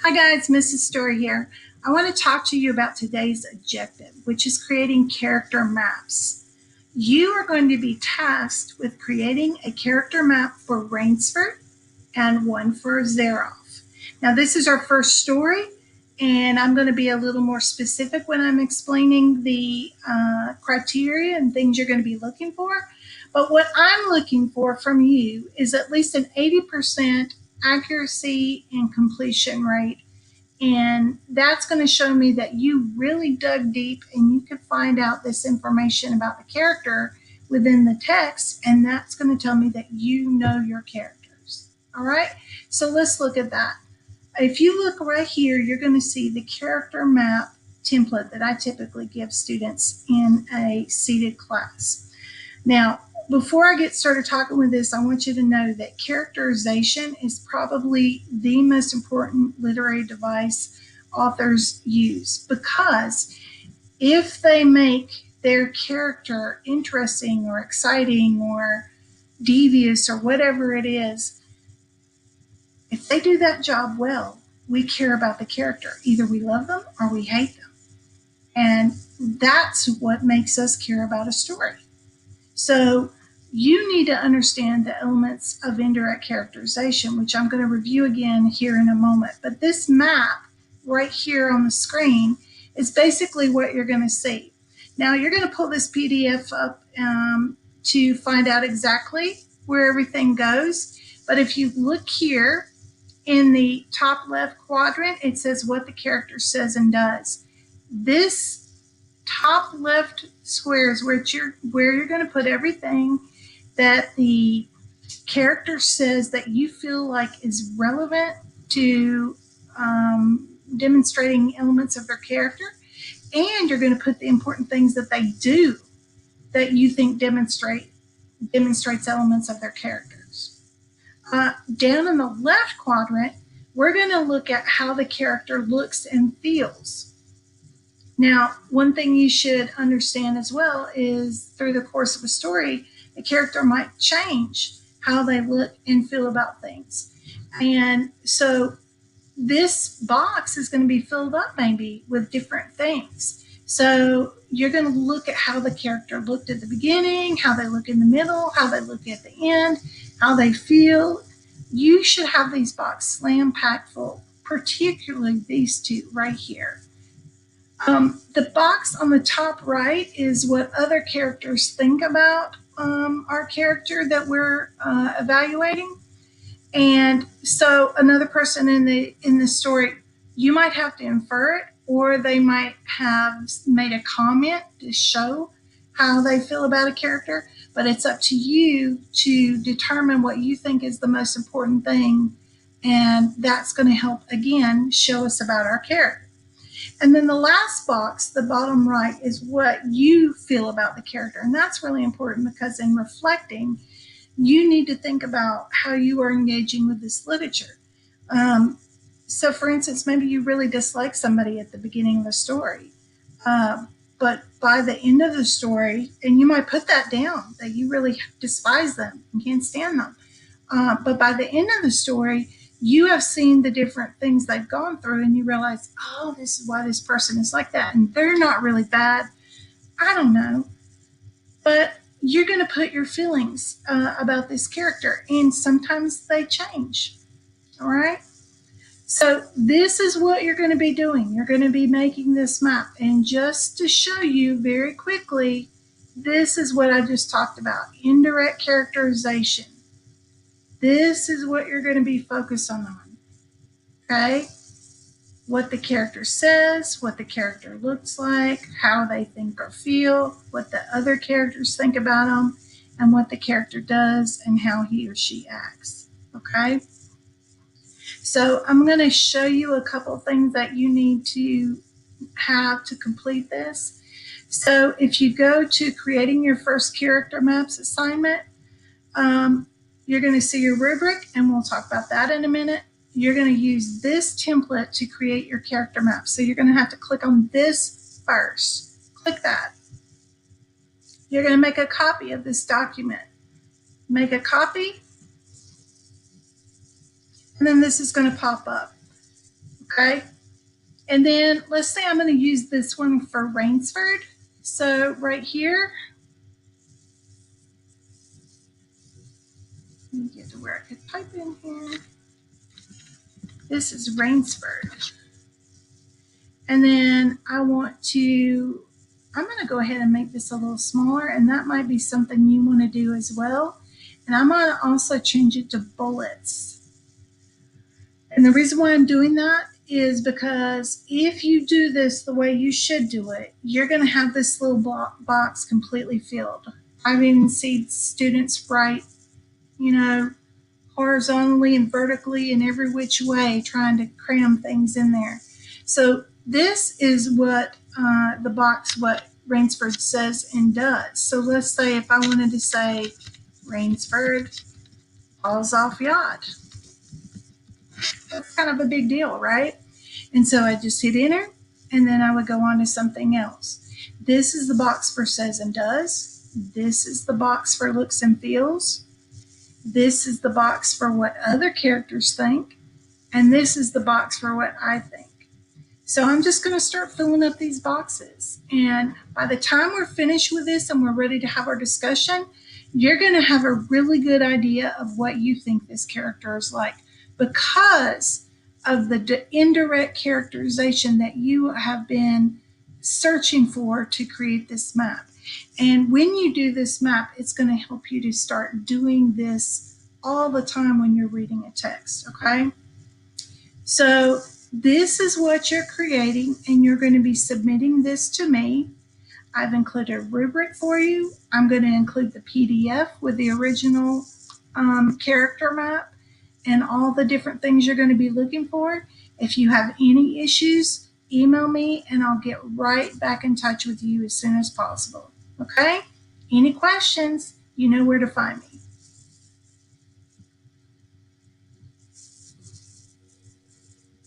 Hi guys, Mrs. Story here. I want to talk to you about today's objective, which is creating character maps. You are going to be tasked with creating a character map for Rainsford and one for Zaroff. Now this is our first story, and I'm going to be a little more specific when I'm explaining the criteria and things you're going to be looking for. But what I'm looking for from you is at least an 80% accuracy and completion rate. And that's going to show me that you really dug deep and you could find out this information about the character within the text. And that's going to tell me that you know your characters. All right. So let's look at that. If you look right here, you're going to see the character map template that I typically give students in a seated class. Now, before I get started talking with this, I want you to know that characterization is probably the most important literary device authors use, because if they make their character interesting or exciting or devious or whatever it is, if they do that job well, we care about the character. Either we love them or we hate them. And that's what makes us care about a story. So you need to understand the elements of indirect characterization, which I'm going to review again here in a moment. But this map right here on the screen is basically what you're going to see. Now you're going to pull this PDF up to find out exactly where everything goes. But if you look here in the top left quadrant, it says what the character says and does. This top left square is where you're going to put everything that the character says that you feel like is relevant to demonstrating elements of their character, and you're going to put the important things that they do that you think demonstrates elements of their characters. Down in the left quadrant, we're going to look at how the character looks and feels. Now, one thing you should understand as well is through the course of a story, a character might change how they look and feel about things. And so this box is going to be filled up maybe with different things. So you're going to look at how the character looked at the beginning, how they look in the middle, how they look at the end, how they feel. You should have these boxes slam-packed full, particularly these two right here. The box on the top right is what other characters think about our character that we're evaluating. And so another person in the story, you might have to infer it, or they might have made a comment to show how they feel about a character. But it's up to you to determine what you think is the most important thing. And that's going to help, again, show us about our character. And then the last box, the bottom right, is what you feel about the character. And that's really important because in reflecting, you need to think about how you are engaging with this literature. So for instance, maybe you really dislike somebody at the beginning of the story. But by the end of the story, and you might put that down, that you really despise them and can't stand them. But by the end of the story, you have seen the different things they've gone through and you realize, oh, this is why this person is like that. And they're not really bad. I don't know. But you're going to put your feelings about this character, and sometimes they change. All right. So this is what you're going to be doing. You're going to be making this map. And just to show you very quickly, this is what I just talked about, indirect characterization. This is what you're going to be focused on. Okay? What the character says, what the character looks like, how they think or feel, what the other characters think about them, and what the character does and how he or she acts. Okay? So I'm going to show you a couple things that you need to have to complete this. So if you go to creating your first character maps assignment, you're going to see your rubric, and we'll talk about that in a minute. You're going to use this template to create your character map. So you're going to have to click on this first. Click that. You're going to make a copy of this document. Make a copy, and then this is going to pop up. Okay. And then let's say I'm going to use this one for Rainsford. So right here, let me get to where I could type in here. This is Rainsford. And then I'm going to go ahead and make this a little smaller, and that might be something you want to do as well. And I'm going to also change it to bullets. And the reason why I'm doing that is because if you do this the way you should do it, you're going to have this little box completely filled. I've even seen students write, horizontally and vertically in every which way, trying to cram things in there. So this is what what Rainsford says and does. So let's say if I wanted to say Rainsford falls off yacht. That's kind of a big deal, right? And so I just hit enter, and then I would go on to something else. This is the box for says and does. This is the box for looks and feels. This is the box for what other characters think. And this is the box for what I think. So I'm just going to start filling up these boxes. And by the time we're finished with this and we're ready to have our discussion, you're going to have a really good idea of what you think this character is like, because of the indirect characterization that you have been searching for to create this map. And when you do this map, it's going to help you to start doing this all the time when you're reading a text, okay? So this is what you're creating, and you're going to be submitting this to me. I've included a rubric for you. I'm going to include the PDF with the original character map and all the different things you're going to be looking for. If you have any issues, email me and I'll get right back in touch with you as soon as possible. Okay? Any questions, you know where to find me.